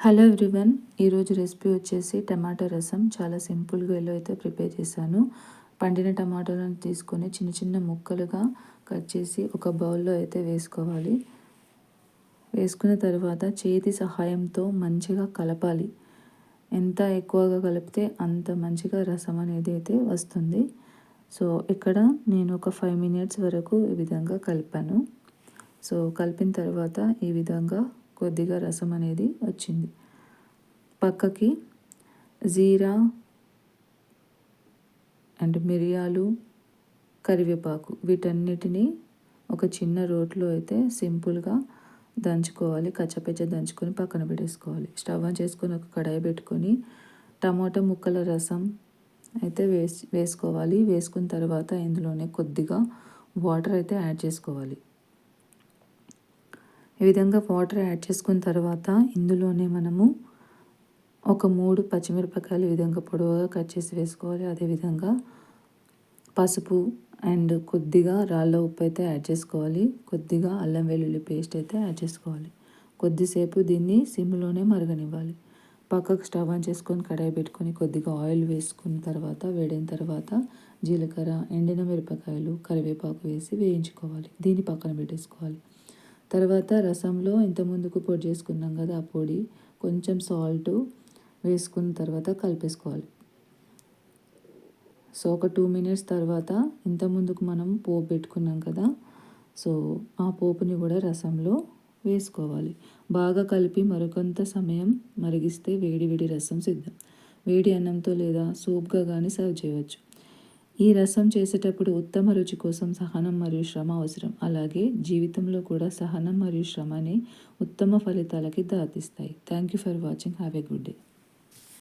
Hello everyone, ఈరోజు recipe వచ్చేసి tomato రసం. చాలా సింపుల్గా ఎలా అయితే ప్రిపేర్ చేశాను. పండిన టమాటోలను తీసుకొని చిన్న చిన్న ముక్కలుగా కట్ చేసి ఒక బౌల్లో అయితే వేసుకోవాలి. వేసుకున్న తర్వాత చేతి సహాయంతో మంచిగా కలపాలి. ఎంత ఎక్కువగా కలిపితే అంత మంచిగా రసం అనేది అయితే వస్తుంది. సో ఇక్కడ నేను ఒక 5 minutes వరకు ఈ విధంగా కలిపాను. సో కలిపిన తర్వాత ఈ విధంగా కొద్దిగా రసం అనేది వచ్చింది. పక్కకి జీరా అండ్ మిరియాలు, కరివేపాకు వీటన్నిటిని ఒక చిన్న రోట్లో అయితే సింపుల్గా దంచుకోవాలి. కచ్చపచ్చ దంచుకొని పక్కన పెట్టేసుకోవాలి. స్టవ్ ఆన్ చేసుకొని ఒక కడాయి పెట్టుకొని టమాటా ముక్కల రసం అయితే వేసుకోవాలి. వేసుకున్న తర్వాత ఇందులోనే కొద్దిగా వాటర్ అయితే యాడ్ చేసుకోవాలి. ఈ విధంగా వాటర్ యాడ్ చేసుకున్న తర్వాత ఇందులోనే మనము ఒక 3 పచ్చిమిరపకాయలు ఈ విధంగా పొడవుగా కట్ చేసి వేసుకోవాలి. అదేవిధంగా పసుపు అండ్ కొద్దిగా రాళ్ళ ఉప్పు అయితే యాడ్ చేసుకోవాలి. కొద్దిగా అల్లం వెల్లుల్లి పేస్ట్ అయితే యాడ్ చేసుకోవాలి. కొద్దిసేపు దీన్ని సిమ్లోనే మరగనివ్వాలి. పక్కకు స్టవ్ ఆన్ చేసుకొని కడాయి పెట్టుకొని కొద్దిగా ఆయిల్ వేసుకున్న తర్వాత వేడైన తర్వాత జీలకర్ర, ఎండిన మిరపకాయలు, కరివేపాకు వేసి వేయించుకోవాలి. దీన్ని పక్కన పెట్టేసుకోవాలి. తర్వాత రసంలో ఇంతకుముందుకు పొడి చేసుకున్నాం కదా, ఆ పొడి కొంచెం సాల్ట్ వేసుకున్న తర్వాత కలిపేసుకోవాలి. సో ఒక 2 minutes తర్వాత ఇంతకుముందుకు మనం పోపు పెట్టుకున్నాం కదా, సో ఆ పోపుని కూడా రసంలో వేసుకోవాలి. బాగా కలిపి మరికొంత సమయం మరిగిస్తే వేడి వేడి రసం సిద్ధం. వేడి అన్నంతో లేదా సూప్గా కానీ సర్వ్ చేయవచ్చు. ఈ రసం చేసేటప్పుడు ఉత్తమ రుచి కోసం సహనం మరియు శ్రమ అవసరం. అలాగే జీవితంలో కూడా సహనం మరియు శ్రమనే ఉత్తమ ఫలితాలకి దారితీస్తాయి. Thank you for watching. Have a good day.